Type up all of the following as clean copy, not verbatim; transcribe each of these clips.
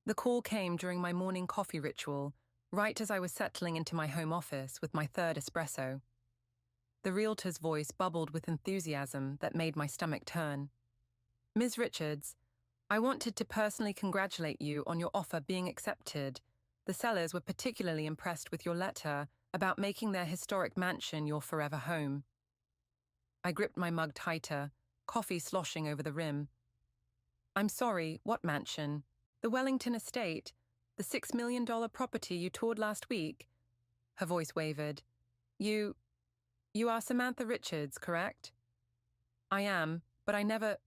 The call came during my morning coffee ritual, right as I was settling into my home office with my third espresso. The realtor's voice bubbled with enthusiasm that made my stomach turn. "Ms. Richards, I wanted to personally congratulate you on your offer being accepted. The sellers were particularly impressed with your letter about making their historic mansion your forever home." I gripped my mug tighter, coffee sloshing over the rim. "I'm sorry, what mansion?" "The Wellington estate, the $6 million property you toured last week." Her voice wavered. You are Samantha Richards, correct?" "I am, but I never—"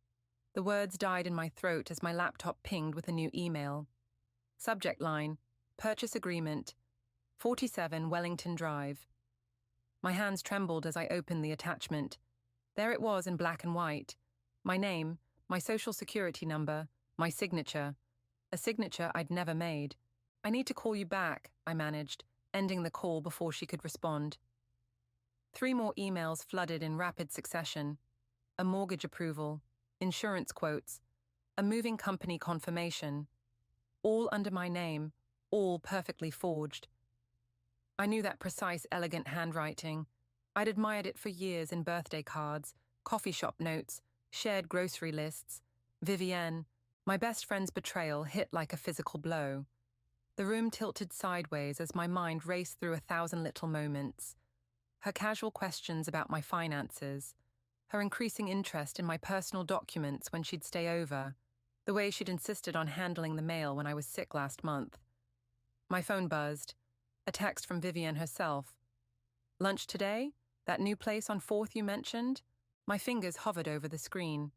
The words died in my throat as my laptop pinged with a new email. Subject line: Purchase Agreement, 47 Wellington Drive. My hands trembled as I opened the attachment. There it was in black and white. My name, my social security number, my signature. A signature I'd never made. "I need to call you back," I managed, ending the call before she could respond. 3 more emails flooded in rapid succession. A mortgage approval, insurance quotes, a moving company confirmation. All under my name, all perfectly forged. I knew that precise, elegant handwriting. I'd admired it for years in birthday cards, coffee shop notes, shared grocery lists. Vivienne, my best friend's betrayal hit like a physical blow. The room tilted sideways as my mind raced through 1,000 little moments. Her casual questions about my finances, her increasing interest in my personal documents when she'd stay over, the way she'd insisted on handling the mail when I was sick last month. My phone buzzed. A text from Vivienne herself. "Lunch today? That new place on 4th you mentioned?" My fingers hovered over the screen.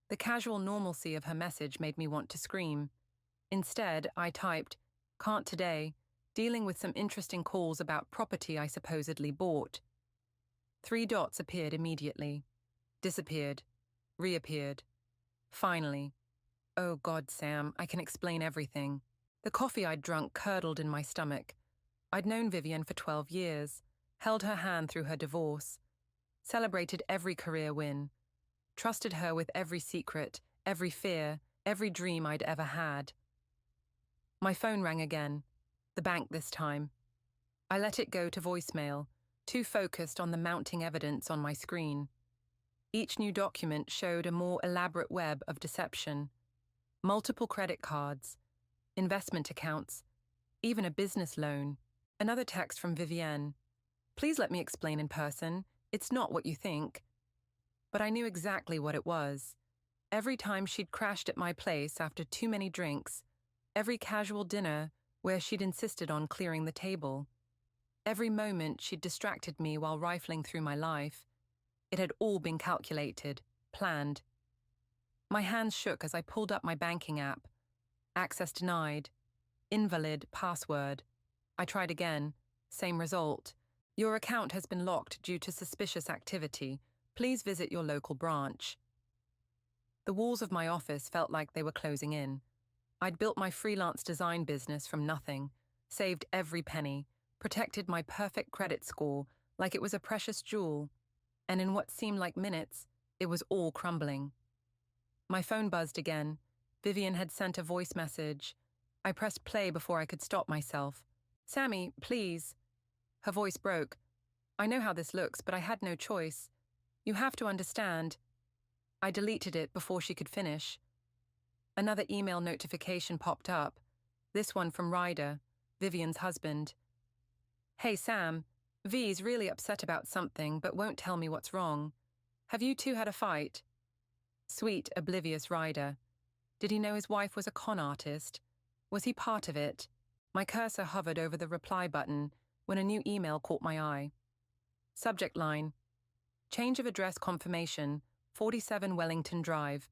The casual normalcy of her message made me want to scream. Instead, I typed, "Can't today, dealing with some interesting calls about property I supposedly bought." 3 dots appeared immediately. Disappeared. Reappeared. Finally. "Oh God, Sam, I can explain everything." The coffee I'd drunk curdled in my stomach. I'd known Vivienne for 12 years, held her hand through her divorce, celebrated every career win, trusted her with every secret, every fear, every dream I'd ever had. My phone rang again, the bank this time. I let it go to voicemail, too focused on the mounting evidence on my screen. Each new document showed a more elaborate web of deception. Multiple credit cards, investment accounts, even a business loan. Another text from Vivienne. "Please let me explain in person. It's not what you think." But I knew exactly what it was. Every time she'd crashed at my place after too many drinks, every casual dinner where she'd insisted on clearing the table, every moment she'd distracted me while rifling through my life, it had all been calculated, planned. My hands shook as I pulled up my banking app. Access denied. Invalid password. I tried again. Same result. "Your account has been locked due to suspicious activity. Please visit your local branch." The walls of my office felt like they were closing in. I'd built my freelance design business from nothing, saved every penny, protected my perfect credit score like it was a precious jewel, and in what seemed like minutes, it was all crumbling. My phone buzzed again. Vivienne had sent a voice message. I pressed play before I could stop myself. "Sammy, please." Her voice broke. "I know how this looks, but I had no choice. You have to understand." I deleted it before she could finish. Another email notification popped up, this one from Ryder, Vivienne's husband. "Hey Sam, V's really upset about something but won't tell me what's wrong. Have you two had a fight?" Sweet, oblivious Ryder. Did he know his wife was a con artist? Was he part of it? My cursor hovered over the reply button when a new email caught my eye. Subject line: Change of address confirmation, 47 Wellington Drive.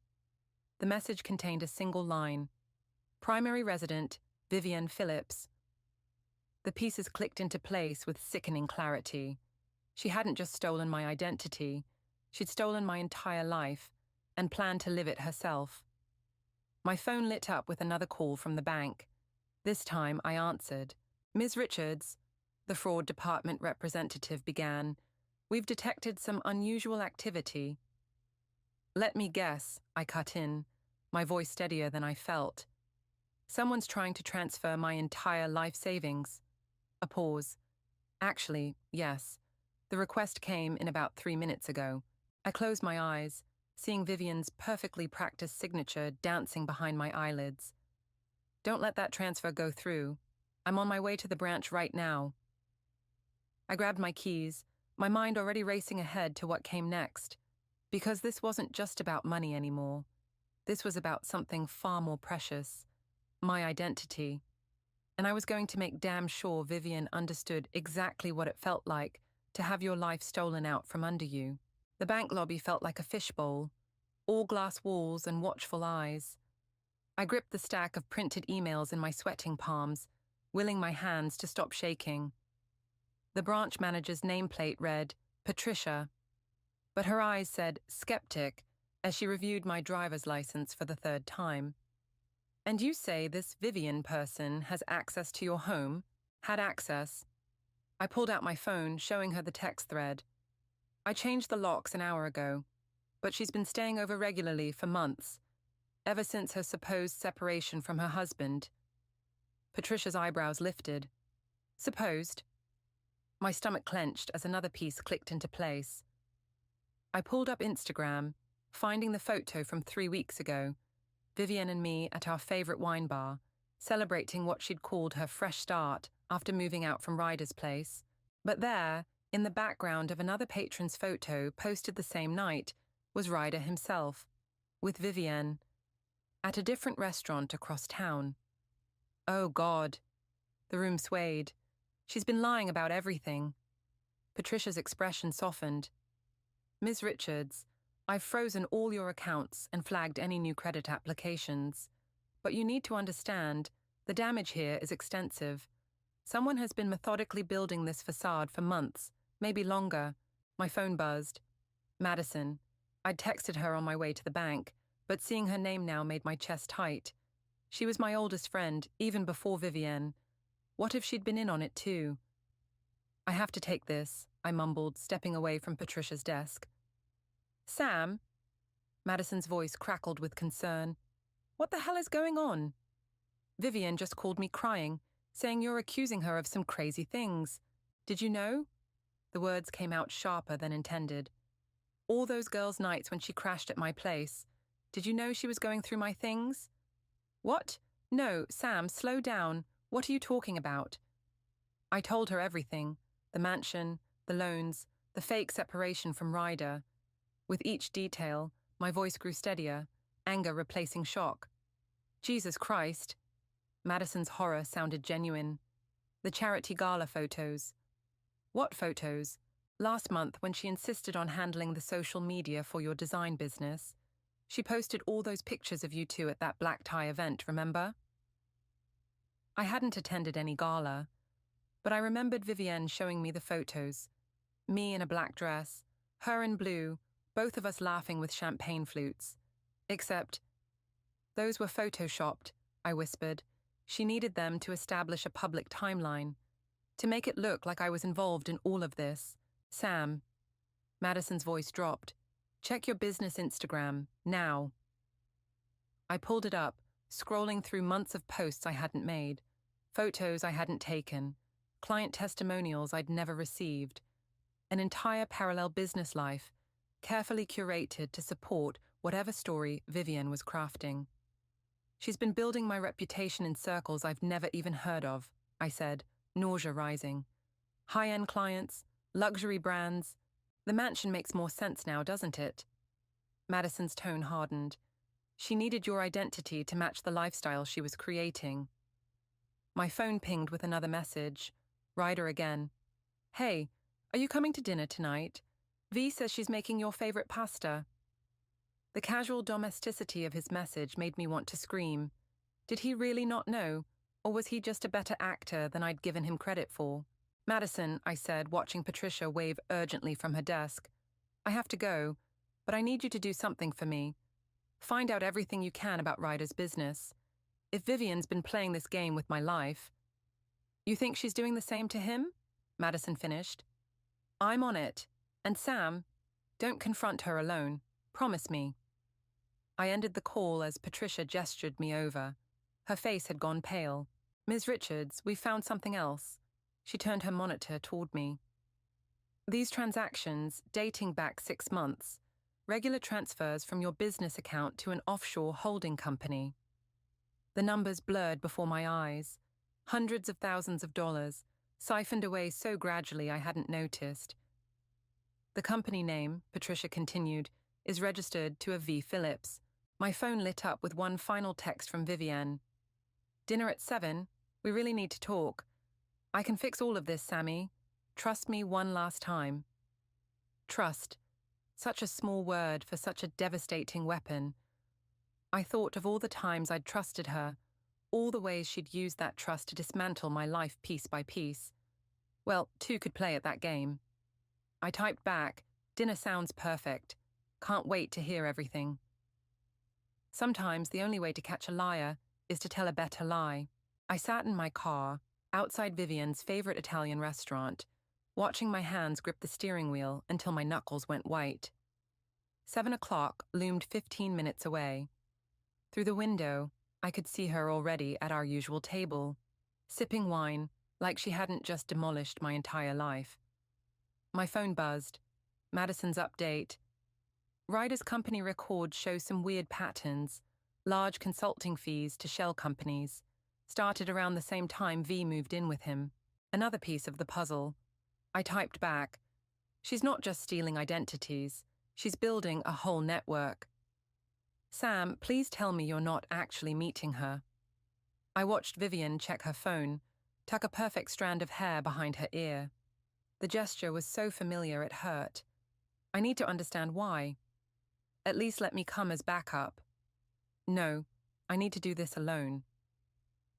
The message contained a single line: Primary resident, Vivienne Phillips. The pieces clicked into place with sickening clarity. She hadn't just stolen my identity, she'd stolen my entire life and planned to live it herself. My phone lit up with another call from the bank. This time I answered. "Ms. Richards," the fraud department representative began, "we've detected some unusual activity." "Let me guess," I cut in, my voice steadier than I felt. Someone's trying to transfer my entire life savings. A pause. Actually, yes. The request came in about 3 minutes ago. I closed my eyes, seeing Vivian's perfectly practiced signature dancing behind my eyelids. Don't let that transfer go through. I'm on my way to the branch right now. I grabbed my keys, my mind already racing ahead to what came next, because this wasn't just about money anymore. This was about something far more precious, my identity. And I was going to make damn sure Vivian understood exactly what it felt like to have your life stolen out from under you. The bank lobby felt like a fishbowl, all glass walls and watchful eyes. I gripped the stack of printed emails in my sweating palms, willing my hands to stop shaking. The branch manager's nameplate read, Patricia, but her eyes said, skeptic, as she reviewed my driver's license for the 3rd time. And you say this Vivian person has access to your home? Had access. I pulled out my phone, showing her the text thread. I changed the locks an hour ago, but she's been staying over regularly for months, ever since her supposed separation from her husband. Patricia's eyebrows lifted. Supposed? My stomach clenched as another piece clicked into place. I pulled up Instagram, finding the photo from 3 weeks ago, Vivian and me at our favorite wine bar, celebrating what she'd called her fresh start after moving out from Ryder's place. But there, in the background of another patron's photo posted the same night, was Ryder himself, with Vivian, at a different restaurant across town. Oh, God. The room swayed. She's been lying about everything. Patricia's expression softened. Ms. Richards, I've frozen all your accounts and flagged any new credit applications. But you need to understand, the damage here is extensive. Someone has been methodically building this facade for months, maybe longer. My phone buzzed. Madison. I'd texted her on my way to the bank, but seeing her name now made my chest tight. She was my oldest friend, even before Vivienne. What if she'd been in on it too? I have to take this, I mumbled, stepping away from Patricia's desk. Sam? Madison's voice crackled with concern. What the hell is going on? Vivian just called me crying, saying you're accusing her of some crazy things. Did you know? The words came out sharper than intended. All those girls' nights when she crashed at my place. Did you know she was going through my things? What? No, Sam, slow down. What are you talking about? I told her everything. The mansion, the loans, the fake separation from Ryder. With each detail, my voice grew steadier, anger replacing shock. Jesus Christ. Madison's horror sounded genuine. The charity gala photos. What photos? Last month, when she insisted on handling the social media for your design business, she posted all those pictures of you two at that black tie event, remember? I hadn't attended any gala, but I remembered Vivienne showing me the photos. Me in a black dress, her in blue, both of us laughing with champagne flutes. Except, those were photoshopped, I whispered. She needed them to establish a public timeline, to make it look like I was involved in all of this. Sam. Madison's voice dropped. Check your business Instagram, now. I pulled it up, scrolling through months of posts I hadn't made, photos I hadn't taken, client testimonials I'd never received, an entire parallel business life, carefully curated to support whatever story Vivian was crafting. She's been building my reputation in circles I've never even heard of, I said, nausea rising. High-end clients, luxury brands. The mansion makes more sense now, doesn't it? Madison's tone hardened. She needed your identity to match the lifestyle she was creating. My phone pinged with another message. Ryder again. Hey, are you coming to dinner tonight? V says she's making your favorite pasta. The casual domesticity of his message made me want to scream. Did he really not know, or was he just a better actor than I'd given him credit for? Madison, I said, watching Patricia wave urgently from her desk. I have to go, but I need you to do something for me. Find out everything you can about Ryder's business. If Vivian's been playing this game with my life. You think she's doing the same to him? Madison finished. I'm on it. And Sam, don't confront her alone. Promise me. I ended the call as Patricia gestured me over. Her face had gone pale. "Ms. Richards, we've found something else." She turned her monitor toward me. "These transactions, dating back 6 months, regular transfers from your business account to an offshore holding company." The numbers blurred before my eyes. Hundreds of thousands of dollars, siphoned away so gradually I hadn't noticed. "The company name," Patricia continued, "is registered to a V. Phillips." My phone lit up with one final text from Vivienne. "Dinner at 7? We really need to talk. I can fix all of this, Sammy. Trust me one last time." Trust. Such a small word for such a devastating weapon. I thought of all the times I'd trusted her, all the ways she'd used that trust to dismantle my life piece by piece. Well, two could play at that game. I typed back, "Dinner sounds perfect. Can't wait to hear everything." Sometimes the only way to catch a liar is to tell a better lie. I sat in my car, outside Vivienne's favorite Italian restaurant, watching my hands grip the steering wheel until my knuckles went white. 7 o'clock loomed 15 minutes away. Through the window, I could see her already at our usual table, sipping wine like she hadn't just demolished my entire life. My phone buzzed. Madison's update. Ryder's company records show some weird patterns. Large consulting fees to shell companies. Started around the same time V moved in with him. Another piece of the puzzle. I typed back. She's not just stealing identities. She's building a whole network. "Sam, please tell me you're not actually meeting her." I watched Vivienne check her phone, tuck a perfect strand of hair behind her ear. The gesture was so familiar it hurt. I need to understand why. At least let me come as backup. No, I need to do this alone.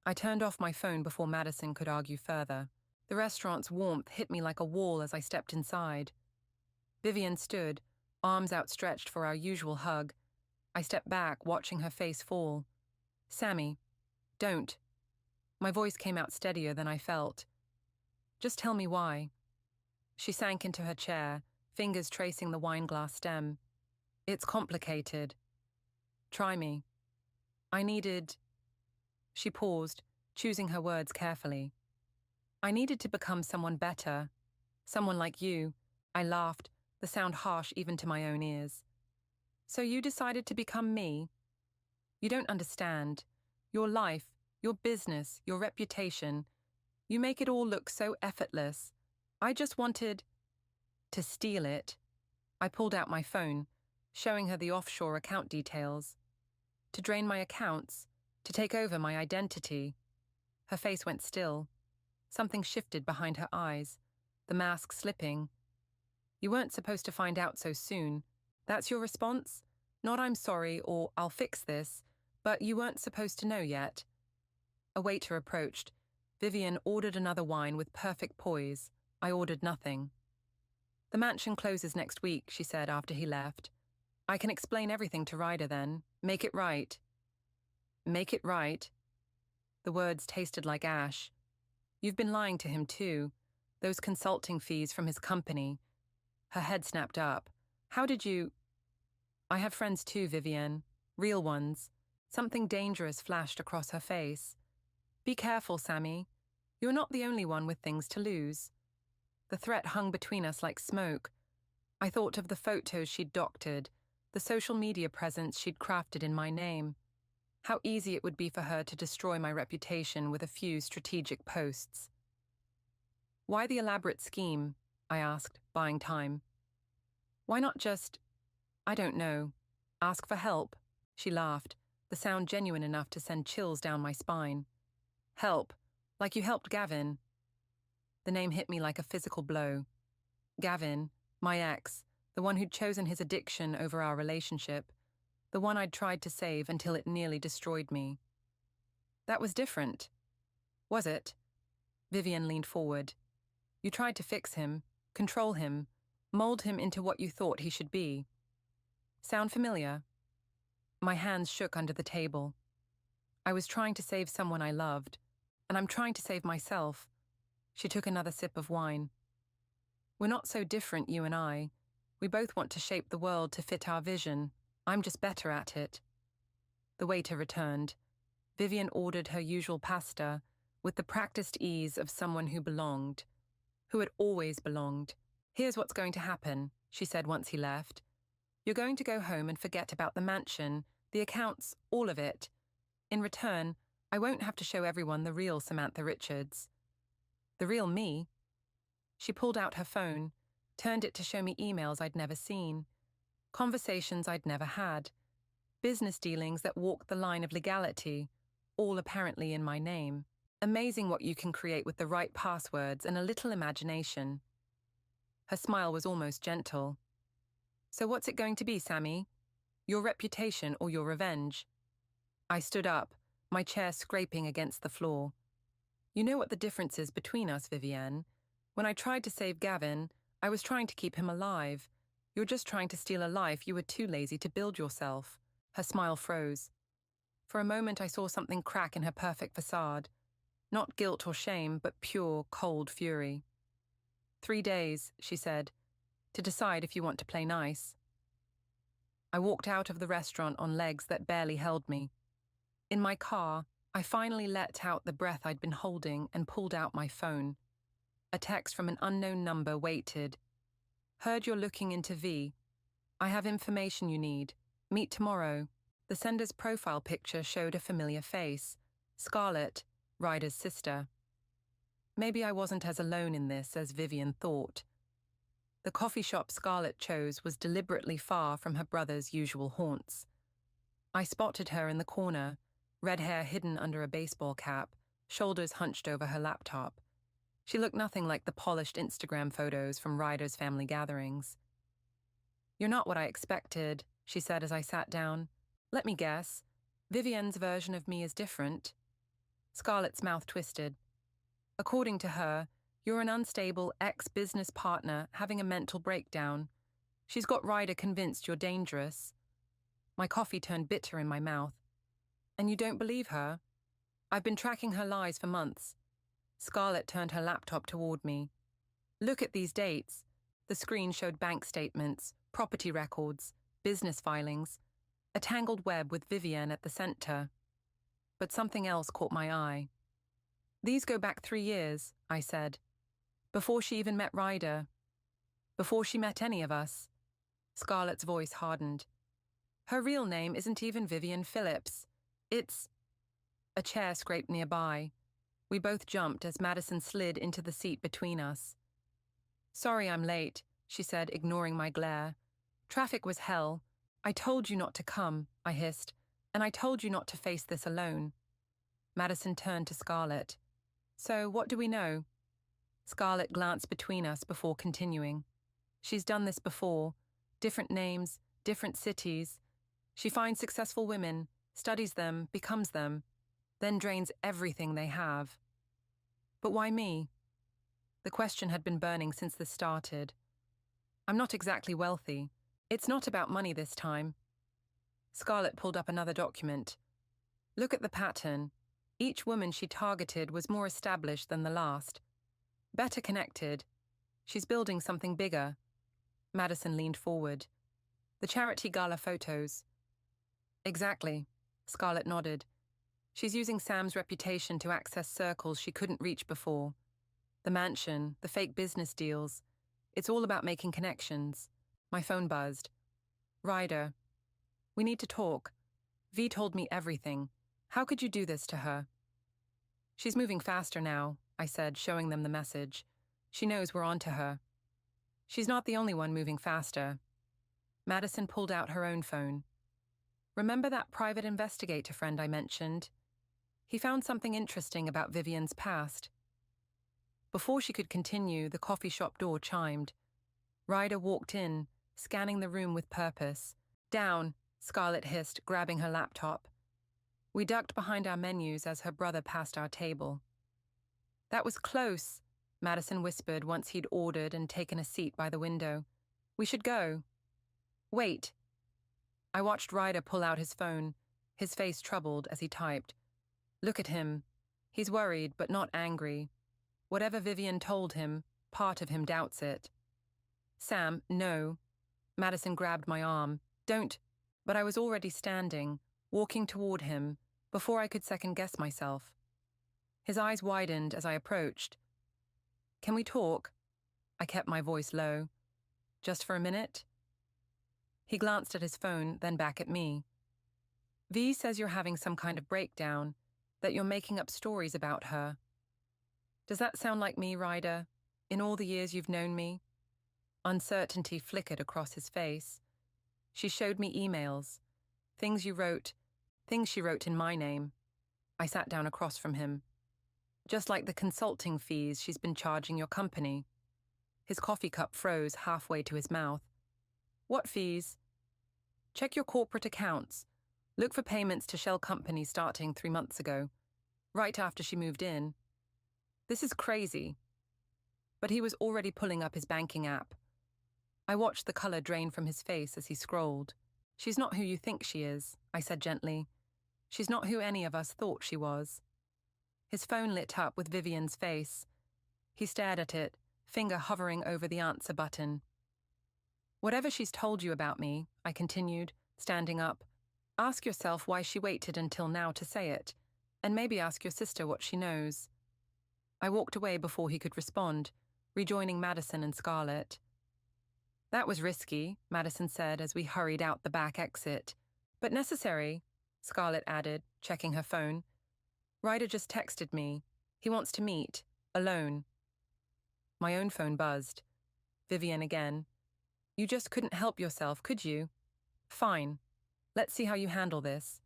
I turned off my phone before Madison could argue further. The restaurant's warmth hit me like a wall as I stepped inside. Vivienne stood, arms outstretched for our usual hug. I stepped back, watching her face fall. "Sammy, don't." My voice came out steadier than I felt. "Just tell me why." She sank into her chair, fingers tracing the wineglass stem. "It's complicated." "Try me." I needed... She paused, choosing her words carefully. "I needed to become someone better. Someone like you." I laughed, the sound harsh even to my own ears. "So you decided to become me? You don't understand. Your life, your business, your reputation. You make it all look so effortless. I just wanted to steal it." I pulled out my phone, showing her the offshore account details. "To drain my accounts, to take over my identity." Her face went still. Something shifted behind her eyes, the mask slipping. "You weren't supposed to find out so soon. That's your response? Not 'I'm sorry' or 'I'll fix this,' but you weren't supposed to know yet." A waiter approached. Vivienne ordered another wine with perfect poise. I ordered nothing. "The mansion closes next week," she said after he left. "I can explain everything to Ryder then. Make it right." "Make it right?" The words tasted like ash. "You've been lying to him too. Those consulting fees from his company." Her head snapped up. "How did you—" "I have friends too, Vivienne. Real ones." Something dangerous flashed across her face. "Be careful, Sammy. You're not the only one with things to lose." The threat hung between us like smoke. I thought of the photos she'd doctored, the social media presence she'd crafted in my name. How easy it would be for her to destroy my reputation with a few strategic posts. "Why the elaborate scheme?" I asked, buying time. "Why not just, I don't know, ask for help?" She laughed, the sound genuine enough to send chills down my spine. "Help? Like you helped Gavin?" The name hit me like a physical blow. Gavin, my ex, the one who'd chosen his addiction over our relationship, the one I'd tried to save until it nearly destroyed me. "That was different." "Was it?" Vivienne leaned forward. "You tried to fix him, control him, mold him into what you thought he should be. Sound familiar?" My hands shook under the table. "I was trying to save someone I loved, and I'm trying to save myself." She took another sip of wine. "We're not so different, you and I. We both want to shape the world to fit our vision. I'm just better at it." The waiter returned. Vivian ordered her usual pasta with the practiced ease of someone who belonged, who had always belonged. "Here's what's going to happen," she said once he left. "You're going to go home and forget about the mansion, the accounts, all of it. In return, I won't have to show everyone the real Samantha Richards." "The real me?" She pulled out her phone, turned it to show me emails I'd never seen, conversations I'd never had, business dealings that walked the line of legality, all apparently in my name. Amazing what you can create with the right passwords and a little imagination. Her smile was almost gentle. "So what's it going to be, Sammy? Your reputation or your revenge?" I stood up, my chair scraping against the floor. "You know what the difference is between us, Vivienne. When I tried to save Gavin, I was trying to keep him alive. You're just trying to steal a life you were too lazy to build yourself." Her smile froze. For a moment I saw something crack in her perfect facade. Not guilt or shame, but pure, cold fury. "3 days," she said, "to decide if you want to play nice." I walked out of the restaurant on legs that barely held me. In my car, I finally let out the breath I'd been holding and pulled out my phone. A text from an unknown number waited. "Heard you're looking into V. I have information you need. Meet tomorrow." The sender's profile picture showed a familiar face. Scarlett, Ryder's sister. Maybe I wasn't as alone in this as Vivian thought. The coffee shop Scarlett chose was deliberately far from her brother's usual haunts. I spotted her in the corner, red hair hidden under a baseball cap, shoulders hunched over her laptop. She looked nothing like the polished Instagram photos from Ryder's family gatherings. "You're not what I expected," she said as I sat down. "Let me guess. Vivian's version of me is different." Scarlett's mouth twisted. "According to her, you're an unstable ex-business partner having a mental breakdown. She's got Ryder convinced you're dangerous." My coffee turned bitter in my mouth. "And you don't believe her?" "I've been tracking her lies for months." Scarlett turned her laptop toward me. "Look at these dates." The screen showed bank statements, property records, business filings, a tangled web with Vivian at the center. But something else caught my eye. "These go back 3 years," I said. "Before she even met Ryder. Before she met any of us." Scarlett's voice hardened. "Her real name isn't even Vivian Phillips. It's—" A chair scraped nearby. We both jumped as Madison slid into the seat between us. "Sorry I'm late," she said, ignoring my glare. "Traffic was hell. I told you not to come," I hissed, "and I told you not to face this alone." Madison turned to Scarlett. "So, what do we know?" Scarlett glanced between us before continuing. "She's done this before. Different names, different cities. She finds successful women, studies them, becomes them, then drains everything they have." "But why me?" The question had been burning since this started. "I'm not exactly wealthy. It's not about money this time." Scarlett pulled up another document. "Look at the pattern. Each woman she targeted was more established than the last. Better connected. She's building something bigger." Madison leaned forward. "The charity gala photos." "Exactly," Scarlett nodded. "She's using Sam's reputation to access circles she couldn't reach before. The mansion, the fake business deals. It's all about making connections." My phone buzzed. "Ryder. We need to talk. V told me everything. How could you do this to her?" "She's moving faster now," I said, showing them the message. "She knows we're on to her." "She's not the only one moving faster." Madison pulled out her own phone. "Remember that private investigator friend I mentioned? He found something interesting about Vivian's past." Before she could continue, the coffee shop door chimed. Ryder walked in, scanning the room with purpose. "Down," Scarlett hissed, grabbing her laptop. We ducked behind our menus as her brother passed our table. "That was close," Madison whispered once he'd ordered and taken a seat by the window. "We should go." "Wait." I watched Ryder pull out his phone, his face troubled as he typed. Look at him. He's worried, but not angry. Whatever Vivian told him, part of him doubts it. "Sam, no." Madison grabbed my arm. "Don't." But I was already standing, walking toward him, before I could second-guess myself. His eyes widened as I approached. "Can we talk?" I kept my voice low. "Just for a minute?" He glanced at his phone, then back at me. "V says you're having some kind of breakdown, that you're making up stories about her. Does that sound like me, Ryder, in all the years you've known me?" Uncertainty flickered across his face. "She showed me emails, things she wrote in my name." I sat down across from him. "Just like the consulting fees she's been charging your company." His coffee cup froze halfway to his mouth. "What fees?" "Check your corporate accounts. Look for payments to shell companies starting 3 months ago, right after she moved in." "This is crazy." But he was already pulling up his banking app. I watched the color drain from his face as he scrolled. "She's not who you think she is," I said gently. "She's not who any of us thought she was." His phone lit up with Vivian's face. He stared at it, finger hovering over the answer button. "Whatever she's told you about me," I continued, standing up, "ask yourself why she waited until now to say it, and maybe ask your sister what she knows." I walked away before he could respond, rejoining Madison and Scarlett. "That was risky," Madison said as we hurried out the back exit. "But necessary," Scarlett added, checking her phone. "Ryder just texted me. He wants to meet, alone." My own phone buzzed. Vivian again. "You just couldn't help yourself, could you? Fine. Let's see how you handle this."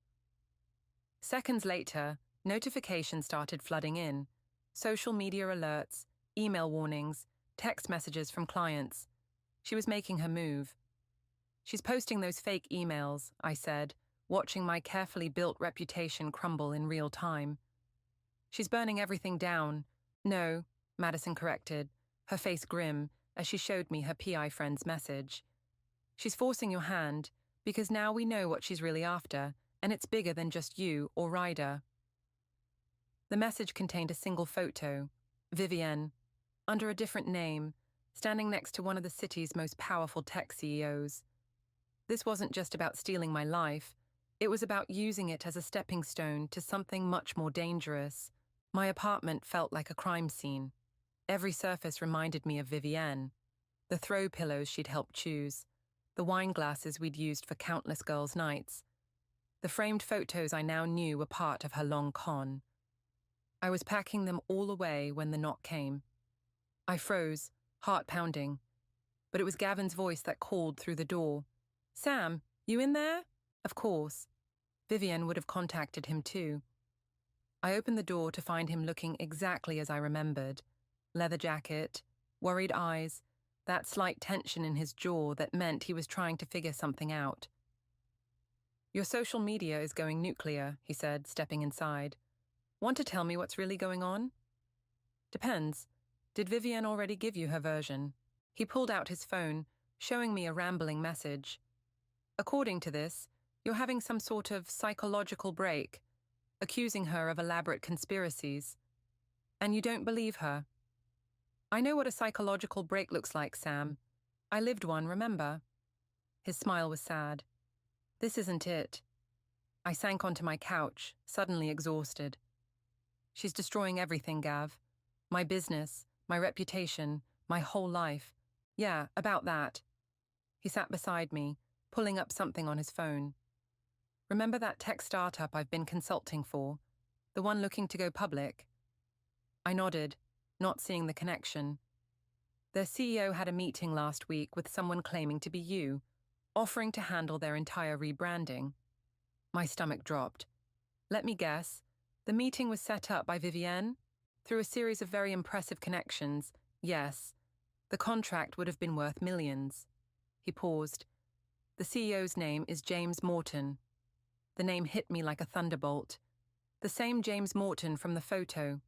Seconds later, notifications started flooding in. Social media alerts, email warnings, text messages from clients. She was making her move. "She's posting those fake emails," I said, watching my carefully built reputation crumble in real time. "She's burning everything down." "No," Madison corrected, her face grim as she showed me her PI friend's message. "She's forcing your hand, because now we know what she's really after, and it's bigger than just you or Ryder." The message contained a single photo, Vivienne, under a different name, standing next to one of the city's most powerful tech CEOs. This wasn't just about stealing my life, it was about using it as a stepping stone to something much more dangerous. My apartment felt like a crime scene. Every surface reminded me of Vivienne. The throw pillows she'd helped choose, the wine glasses we'd used for countless girls' nights. The framed photos I now knew were part of her long con. I was packing them all away when the knock came. I froze, heart pounding. But it was Gavin's voice that called through the door. "Sam, you in there?" Of course. Vivian would have contacted him too. I opened the door to find him looking exactly as I remembered. Leather jacket, worried eyes, that slight tension in his jaw that meant he was trying to figure something out. "Your social media is going nuclear," he said, stepping inside. "Want to tell me what's really going on?" "Depends. Did Vivian already give you her version?" He pulled out his phone, showing me a rambling message. "According to this, you're having some sort of psychological break, accusing her of elaborate conspiracies. And you don't believe her." "I know what a psychological break looks like, Sam. I lived one, remember?" His smile was sad. "This isn't it." I sank onto my couch, suddenly exhausted. "She's destroying everything, Gav. My business, my reputation, my whole life. Yeah, about that." He sat beside me, pulling up something on his phone. "Remember that tech startup I've been consulting for? The one looking to go public?" I nodded, not seeing the connection. "Their CEO had a meeting last week with someone claiming to be you, offering to handle their entire rebranding." My stomach dropped. "Let me guess. The meeting was set up by Vivienne? Through a series of very impressive connections, yes. The contract would have been worth millions." He paused. "The CEO's name is James Morton." The name hit me like a thunderbolt. The same James Morton from the photo.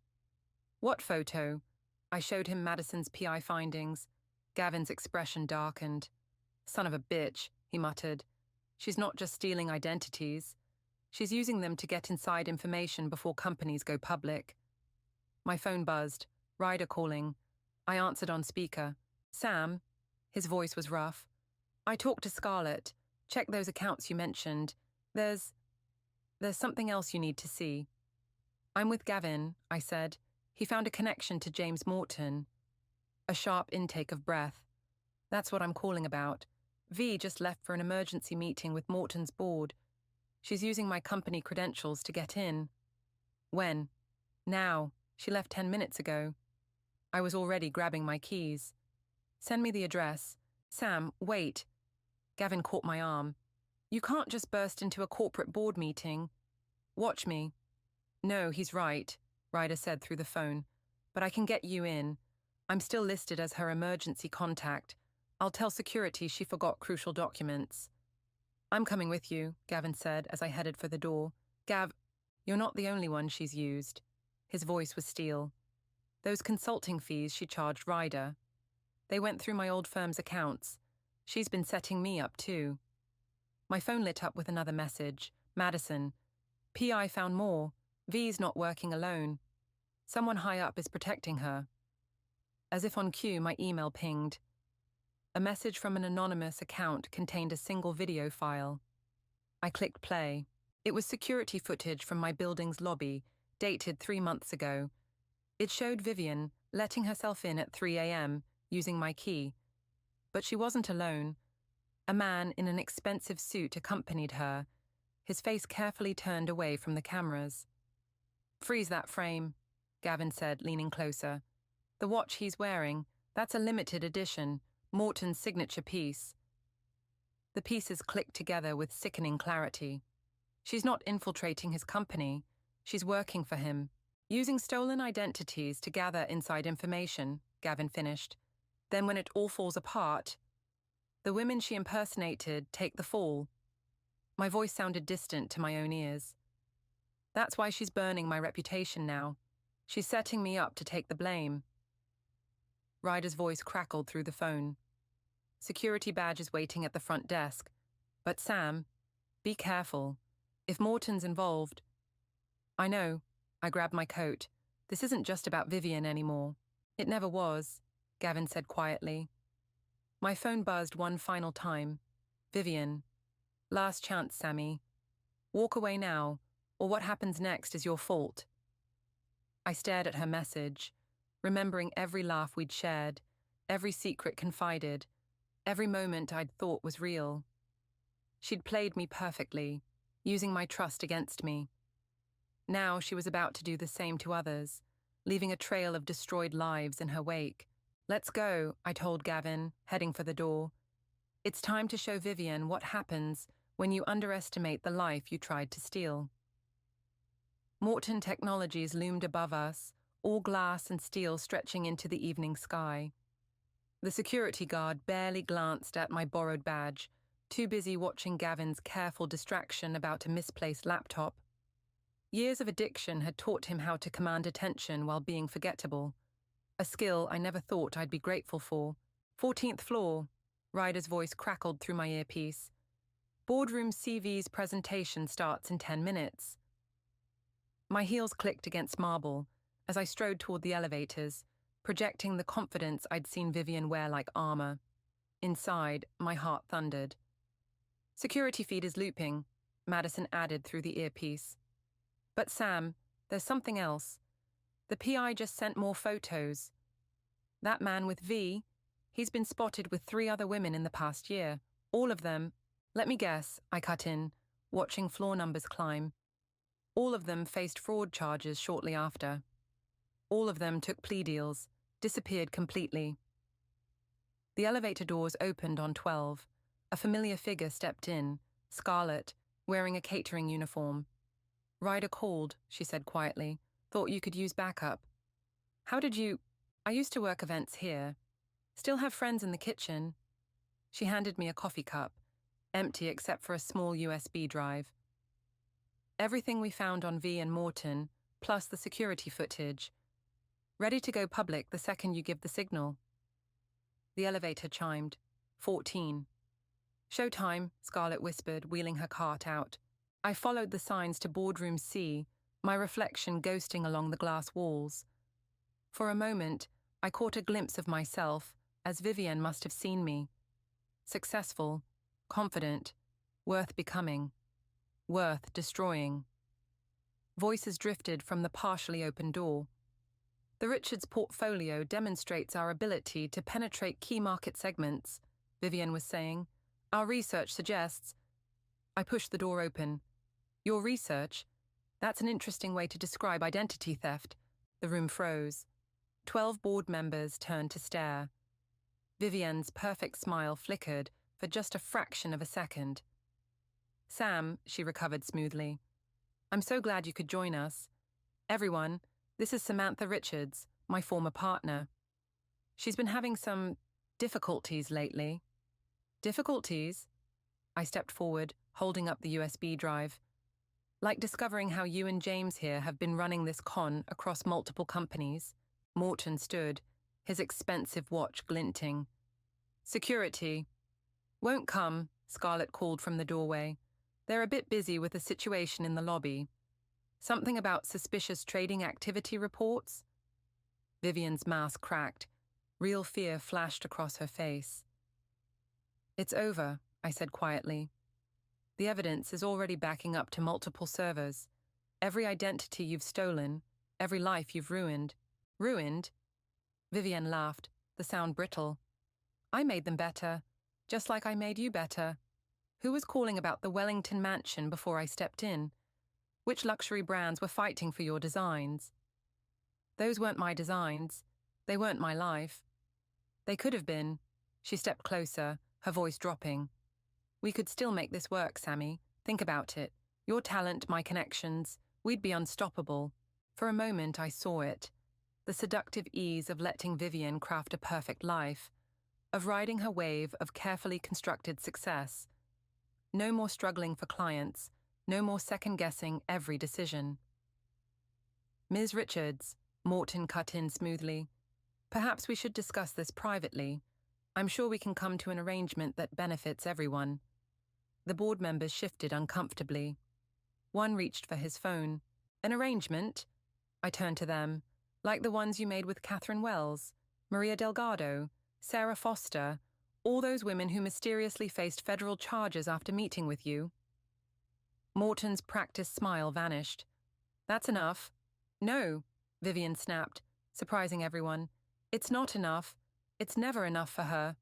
"What photo?" I showed him Madison's PI findings. Gavin's expression darkened. "Son of a bitch," he muttered. "She's not just stealing identities. She's using them to get inside information before companies go public." My phone buzzed. Ryder calling. I answered on speaker. "Sam?" His voice was rough. "I talked to Scarlett. Check those accounts you mentioned. There's..." There's something else you need to see. I'm with Gavin, I said. He found a connection to James Morton. A sharp intake of breath. That's what I'm calling about. V just left for an emergency meeting with Morton's board. She's using my company credentials to get in. When? Now. She left 10 minutes ago. I was already grabbing my keys. Send me the address. Sam, wait. Gavin caught my arm. You can't just burst into a corporate board meeting. Watch me. No, he's right, Ryder said through the phone. But I can get you in. I'm still listed as her emergency contact. I'll tell security she forgot crucial documents. I'm coming with you, Gavin said as I headed for the door. Gav, you're not the only one she's used. His voice was steel. Those consulting fees she charged Ryder. They went through my old firm's accounts. She's been setting me up too. My phone lit up with another message. Madison. PI found more. V's not working alone. Someone high up is protecting her. As if on cue, my email pinged. A message from an anonymous account contained a single video file. I clicked play. It was security footage from my building's lobby, dated 3 months ago. It showed Vivian letting herself in at 3 a.m. using my key. But she wasn't alone. A man in an expensive suit accompanied her, his face carefully turned away from the cameras. Freeze that frame, Gavin said, leaning closer. The watch he's wearing, that's a limited edition, Morton's signature piece. The pieces clicked together with sickening clarity. She's not infiltrating his company. She's working for him. Using stolen identities to gather inside information, Gavin finished. Then when it all falls apart, the women she impersonated take the fall. My voice sounded distant to my own ears. That's why she's burning my reputation now. She's setting me up to take the blame. Ryder's voice crackled through the phone. Security badge is waiting at the front desk. But Sam, be careful. If Morton's involved... I know. I grabbed my coat. This isn't just about Vivian anymore. It never was, Gavin said quietly. My phone buzzed one final time. Vivian. Last chance, Sammy. Walk away now, or what happens next is your fault. I stared at her message, remembering every laugh we'd shared, every secret confided, every moment I'd thought was real. She'd played me perfectly, using my trust against me. Now she was about to do the same to others, leaving a trail of destroyed lives in her wake. Let's go, I told Gavin, heading for the door. It's time to show Vivian what happens when you underestimate the life you tried to steal. Morton Technologies loomed above us, all glass and steel stretching into the evening sky. The security guard barely glanced at my borrowed badge, too busy watching Gavin's careful distraction about a misplaced laptop. Years of addiction had taught him how to command attention while being forgettable, a skill I never thought I'd be grateful for. 14th floor, Ryder's voice crackled through my earpiece. Boardroom CV's presentation starts in 10 minutes. My heels clicked against marble as I strode toward the elevators, projecting the confidence I'd seen Vivian wear like armor. Inside, my heart thundered. Security feed is looping, Madison added through the earpiece. But Sam, there's something else. The PI just sent more photos. That man with V, he's been spotted with 3 other women in the past year. All of them, let me guess, I cut in, watching floor numbers climb. All of them faced fraud charges shortly after. All of them took plea deals, disappeared completely. The elevator doors opened on 12. A familiar figure stepped in, Scarlett, wearing a catering uniform. Ryder called, she said quietly. Thought you could use backup. How did you... I used to work events here. Still have friends in the kitchen. She handed me a coffee cup, empty except for a small USB drive. Everything we found on V and Morton, plus the security footage. Ready to go public the second you give the signal. The elevator chimed. 14. Showtime, Scarlett whispered, wheeling her cart out. I followed the signs to Boardroom C, my reflection ghosting along the glass walls. For a moment, I caught a glimpse of myself, as Vivian must have seen me. Successful, confident, worth becoming. worth destroying. Voices drifted from the partially open door. The Richards portfolio demonstrates our ability to penetrate key market segments, Vivian was saying. Our research suggests. I pushed the door open. Your research? That's an interesting way to describe identity theft. The room froze. 12 board members turned to stare. Vivian's perfect smile flickered for just a fraction of a second. Sam, she recovered smoothly. I'm so glad you could join us. Everyone, this is Samantha Richards, my former partner. She's been having some difficulties lately. Difficulties? I stepped forward, holding up the USB drive. Like discovering how you and James here have been running this con across multiple companies. Morton stood, his expensive watch glinting. Security. Won't come, Scarlett called from the doorway. They're a bit busy with a situation in the lobby. Something about suspicious trading activity reports? Vivian's mask cracked. Real fear flashed across her face. It's over, I said quietly. The evidence is already backing up to multiple servers. Every identity you've stolen, every life you've ruined. Ruined? Vivian laughed, the sound brittle. I made them better, just like I made you better. Who was calling about the Wellington mansion before I stepped in? Which luxury brands were fighting for your designs? Those weren't my designs. They weren't my life. They could have been. She stepped closer, her voice dropping. We could still make this work, Sammy. Think about it. Your talent, my connections. We'd be unstoppable. For a moment I saw it. The seductive ease of letting Vivian craft a perfect life. Of riding her wave of carefully constructed success. No more struggling for clients. No more second-guessing every decision. Ms. Richards, Morton cut in smoothly. Perhaps we should discuss this privately. I'm sure we can come to an arrangement that benefits everyone. The board members shifted uncomfortably. One reached for his phone. An arrangement? I turned to them. Like the ones you made with Catherine Wells, Maria Delgado, Sarah Foster, all those women who mysteriously faced federal charges after meeting with you. Morton's practiced smile vanished. That's enough. No, Vivian snapped, surprising everyone. It's not enough. It's never enough for her.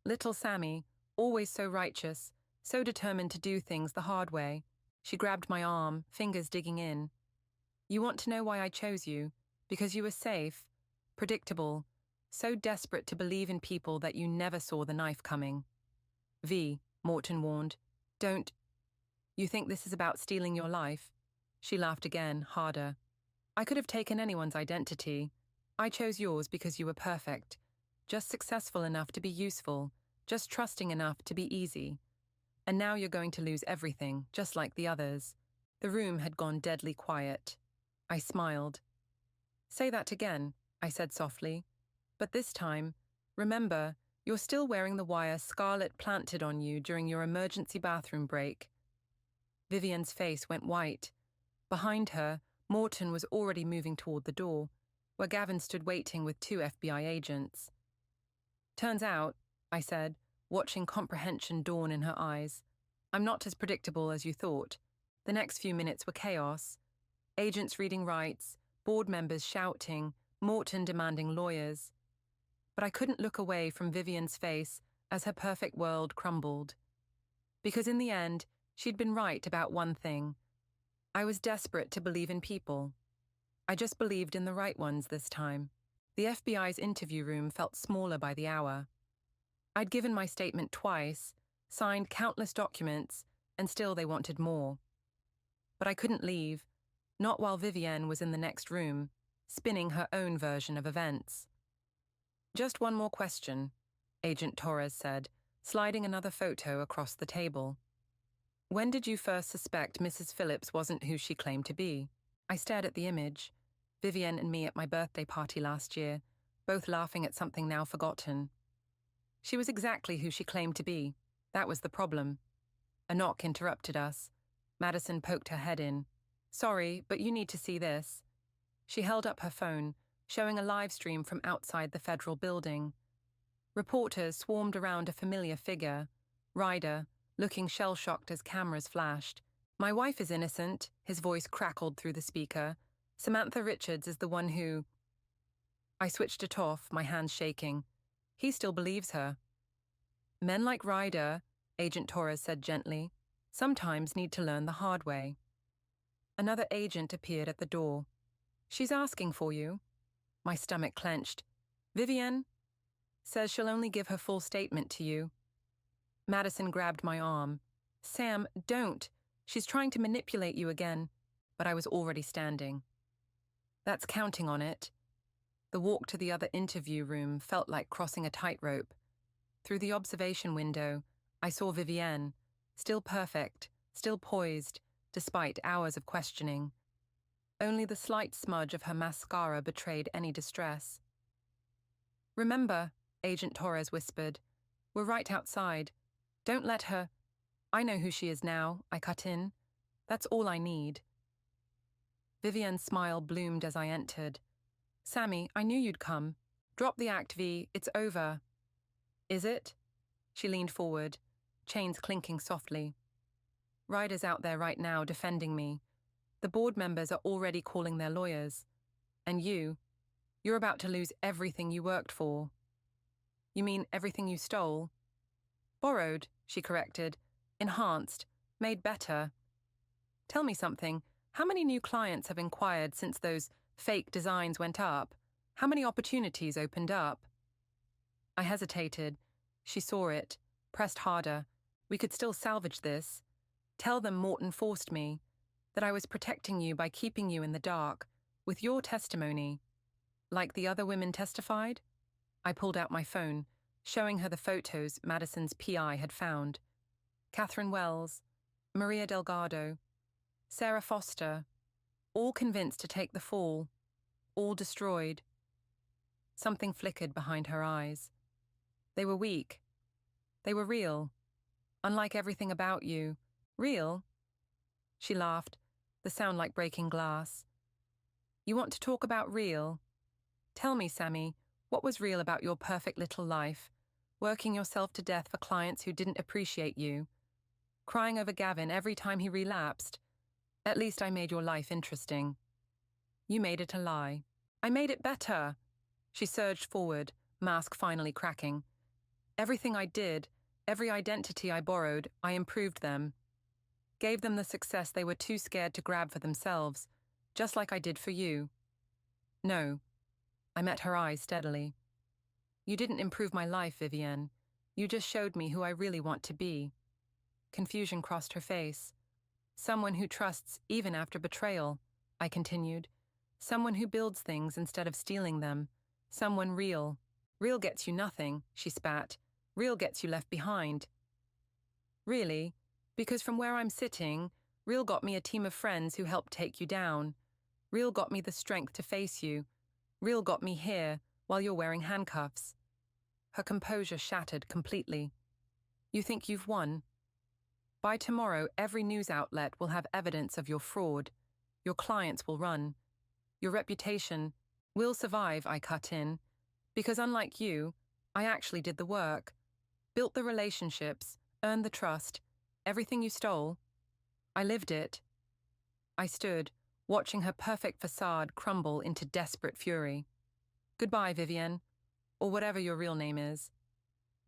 Little Sammy, always so righteous, so determined to do things the hard way. She grabbed my arm, fingers digging in. You want to know why I chose you? Because you were safe, predictable, so desperate to believe in people that you never saw the knife coming. V, Morton warned. Don't. You think this is about stealing your life? She laughed again, harder. I could have taken anyone's identity. I chose yours because you were perfect. Just successful enough to be useful, just trusting enough to be easy. And now you're going to lose everything, just like the others. The room had gone deadly quiet. I smiled. Say that again, I said softly. But this time, remember, you're still wearing the wire Scarlett planted on you during your emergency bathroom break. Vivian's face went white. Behind her, Morton was already moving toward the door, where Gavin stood waiting with 2 FBI agents. Turns out, I said, watching comprehension dawn in her eyes, I'm not as predictable as you thought. The next few minutes were chaos. Agents reading rights, board members shouting, Morton demanding lawyers. But I couldn't look away from Vivian's face as her perfect world crumbled. Because in the end, she'd been right about one thing. I was desperate to believe in people. I just believed in the right ones this time. The FBI's interview room felt smaller by the hour. I'd given my statement twice, signed countless documents, and still they wanted more. But I couldn't leave, not while Vivian was in the next room, spinning her own version of events. Just one more question, Agent Torres said, sliding another photo across the table. When did you first suspect Mrs. Phillips wasn't who she claimed to be? I stared at the image, Vivian and me at my birthday party last year, both laughing at something now forgotten. She was exactly who she claimed to be. That was the problem. A knock interrupted us. Madison poked her head in. Sorry, but you need to see this. She held up her phone, showing a live stream from outside the federal building. Reporters swarmed around a familiar figure, Ryder, looking shell-shocked as cameras flashed. My wife is innocent, his voice crackled through the speaker. Samantha Richards is the one who... I switched it off, my hands shaking. He still believes her. Men like Ryder, Agent Torres said gently, sometimes need to learn the hard way. Another agent appeared at the door. She's asking for you. My stomach clenched. Vivienne? Says she'll only give her full statement to you. Madison grabbed my arm. Sam, don't. She's trying to manipulate you again. But I was already standing. That's counting on it. The walk to the other interview room felt like crossing a tightrope. Through the observation window, I saw Vivienne, still perfect, still poised, despite hours of questioning. Only the slight smudge of her mascara betrayed any distress. Remember, Agent Torres whispered, we're right outside. Don't let her... I know who she is now, I cut in. That's all I need. Vivienne's smile bloomed as I entered. Sammy, I knew you'd come. Drop the act, V, it's over. Is it? She leaned forward, chains clinking softly. Ryder's out there right now defending me. The board members are already calling their lawyers. And you're about to lose everything you worked for. You mean everything you stole? Borrowed, she corrected. Enhanced, made better. Tell me something. How many new clients have inquired since those fake designs went up? How many opportunities opened up? I hesitated. She saw it, pressed harder. We could still salvage this. Tell them Morton forced me, that I was protecting you by keeping you in the dark, with your testimony. Like the other women testified? I pulled out my phone, showing her the photos Madison's PI had found. Catherine Wells, Maria Delgado, Sarah Foster, all convinced to take the fall, all destroyed. Something flickered behind her eyes. They were weak. They were real. Unlike everything about you. Real? She laughed, the sound like breaking glass. You want to talk about real? Tell me, Sammy, what was real about your perfect little life? Working yourself to death for clients who didn't appreciate you. Crying over Gavin every time he relapsed. At least I made your life interesting. You made it a lie. I made it better. She surged forward, mask finally cracking. Everything I did, every identity I borrowed, I improved them. Gave them the success they were too scared to grab for themselves, just like I did for you. No. I met her eyes steadily. You didn't improve my life, Vivienne. You just showed me who I really want to be. Confusion crossed her face. Someone who trusts even after betrayal, I continued. Someone who builds things instead of stealing them. Someone real. Real gets you nothing, she spat. Real gets you left behind. Really? Because from where I'm sitting, Real got me a team of friends who helped take you down. Real got me the strength to face you. Real got me here, while you're wearing handcuffs. Her composure shattered completely. You think you've won? By tomorrow, every news outlet will have evidence of your fraud. Your clients will run. Your reputation will survive, I cut in. Because unlike you, I actually did the work. Built the relationships, earned the trust. Everything you stole. I lived it. I stood, watching her perfect facade crumble into desperate fury. Goodbye, Vivienne, or whatever your real name is.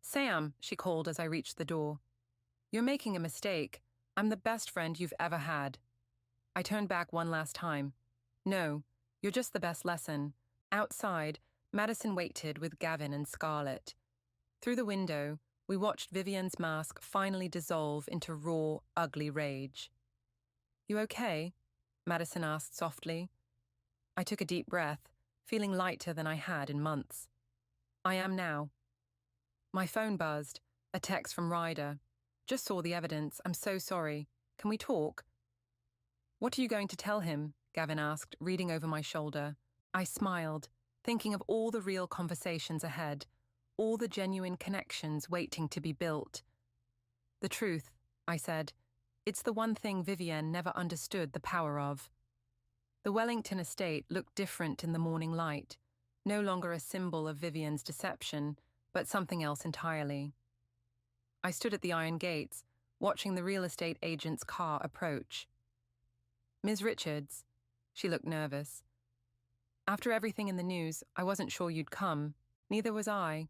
Sam, she called as I reached the door. You're making a mistake. I'm the best friend you've ever had. I turned back one last time. No, you're just the best lesson. Outside, Madison waited with Gavin and Scarlett. Through the window, we watched Vivienne's mask finally dissolve into raw, ugly rage. You okay? Madison asked softly. I took a deep breath, feeling lighter than I had in months. I am now. My phone buzzed, a text from Ryder. Just saw the evidence, I'm so sorry. Can we talk? What are you going to tell him? Gavin asked, reading over my shoulder. I smiled, thinking of all the real conversations ahead, all the genuine connections waiting to be built. The truth, I said. It's the one thing Vivienne never understood the power of. The Wellington estate looked different in the morning light, no longer a symbol of Vivienne's deception, but something else entirely. I stood at the iron gates, watching the real estate agent's car approach. "Ms. Richards," she looked nervous. "After everything in the news, I wasn't sure you'd come. Neither was I."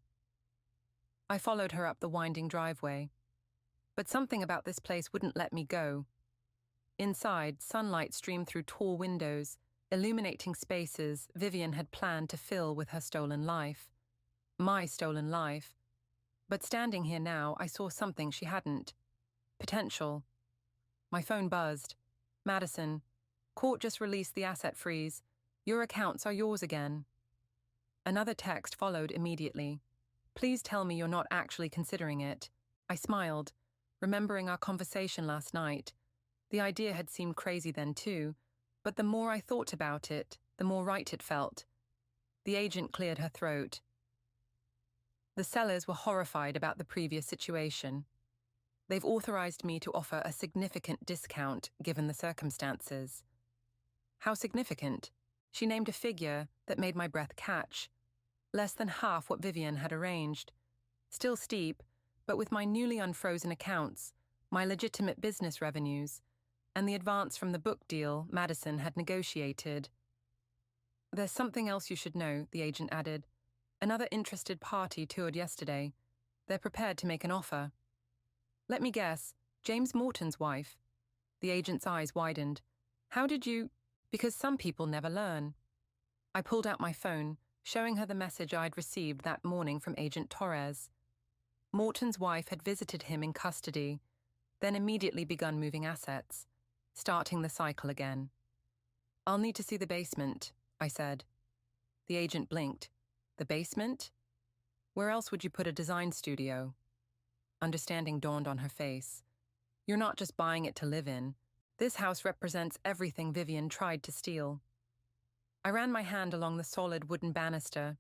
I followed her up the winding driveway. But something about this place wouldn't let me go. Inside, sunlight streamed through tall windows, illuminating spaces Vivian had planned to fill with her stolen life. My stolen life. But standing here now, I saw something she hadn't. Potential. My phone buzzed. "Madison, court just released the asset freeze. Your accounts are yours again." Another text followed immediately. "Please tell me you're not actually considering it." I smiled, remembering our conversation last night. The idea had seemed crazy then too, but the more I thought about it, the more right it felt. The agent cleared her throat. "The sellers were horrified about the previous situation. They've authorized me to offer a significant discount given the circumstances." How significant? She named a figure that made my breath catch. Less than half what Vivian had arranged. Still steep, but with my newly unfrozen accounts, my legitimate business revenues, and the advance from the book deal Madison had negotiated. "There's something else you should know," the agent added. "Another interested party toured yesterday. They're prepared to make an offer." "Let me guess, James Morton's wife?" The agent's eyes widened. "How did you—" "Because some people never learn." I pulled out my phone, showing her the message I'd received that morning from Agent Torres. Morton's wife had visited him in custody, then immediately begun moving assets, starting the cycle again. "I'll need to see the basement," I said. The agent blinked. "The basement? Where else would you put a design studio?" Understanding dawned on her face. "You're not just buying it to live in. This house represents everything Vivian tried to steal." I ran my hand along the solid wooden banister.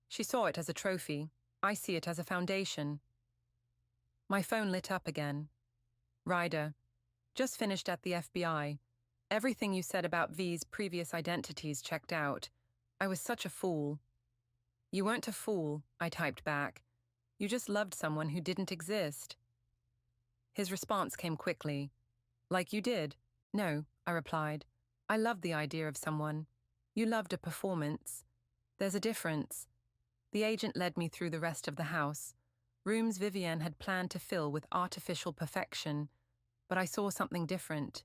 She saw it as a trophy. I see it as a foundation. My phone lit up again. "Ryder, just finished at the FBI. Everything you said about V's previous identities checked out. I was such a fool." "You weren't a fool," I typed back. "You just loved someone who didn't exist." His response came quickly. "Like you did." "No," I replied. "I loved the idea of someone. You loved a performance. There's a difference." The agent led me through the rest of the house, rooms Vivian had planned to fill with artificial perfection, but I saw something different.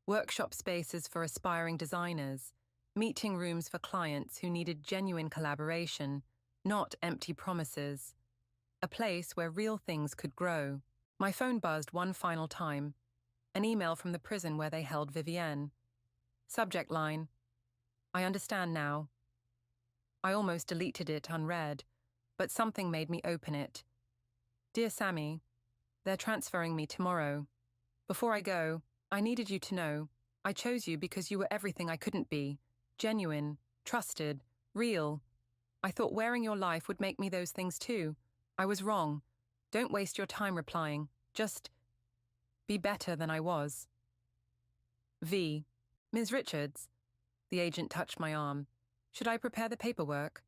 Workshop spaces for aspiring designers, meeting rooms for clients who needed genuine collaboration, not empty promises. A place where real things could grow. My phone buzzed one final time. An email from the prison where they held Vivienne. Subject line: "I understand now." I almost deleted it unread, but something made me open it. "Dear Sammy, they're transferring me tomorrow. Before I go, I needed you to know I chose you because you were everything I couldn't be. Genuine, trusted, real. I thought wearing your life would make me those things too. I was wrong. Don't waste your time replying. Just be better than I was. V. Ms. Richards." The agent touched my arm. "Should I prepare the paperwork?"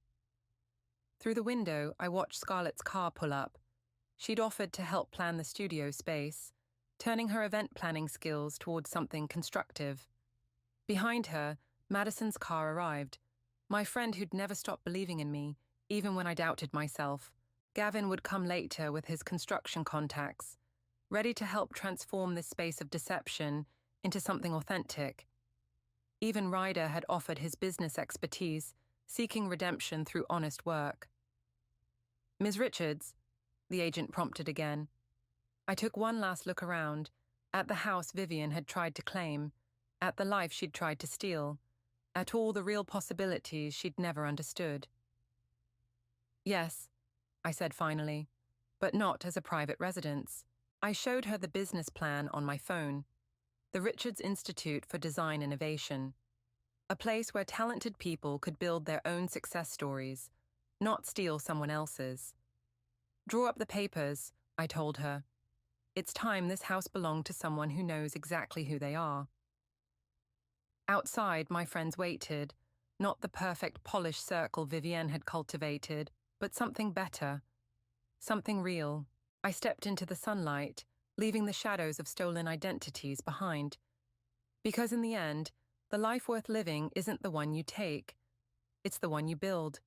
Through the window, I watched Scarlett's car pull up. She'd offered to help plan the studio space, turning her event planning skills towards something constructive. Behind her, Madison's car arrived. My friend who'd never stopped believing in me, even when I doubted myself. Gavin would come later with his construction contacts, ready to help transform this space of deception into something authentic. Even Ryder had offered his business expertise, seeking redemption through honest work. "Ms. Richards," the agent prompted again. I took one last look around, at the house Vivian had tried to claim, at the life she'd tried to steal, at all the real possibilities she'd never understood. "Yes," I said finally, "but not as a private residence." I showed her the business plan on my phone. The Richards Institute for Design Innovation. A place where talented people could build their own success stories, not steal someone else's. "Draw up the papers," I told her. "It's time this house belonged to someone who knows exactly who they are." Outside, my friends waited, not the perfect polished circle Vivienne had cultivated, but something better. Something real. I stepped into the sunlight, leaving the shadows of stolen identities behind. Because in the end, the life worth living isn't the one you take, it's the one you build.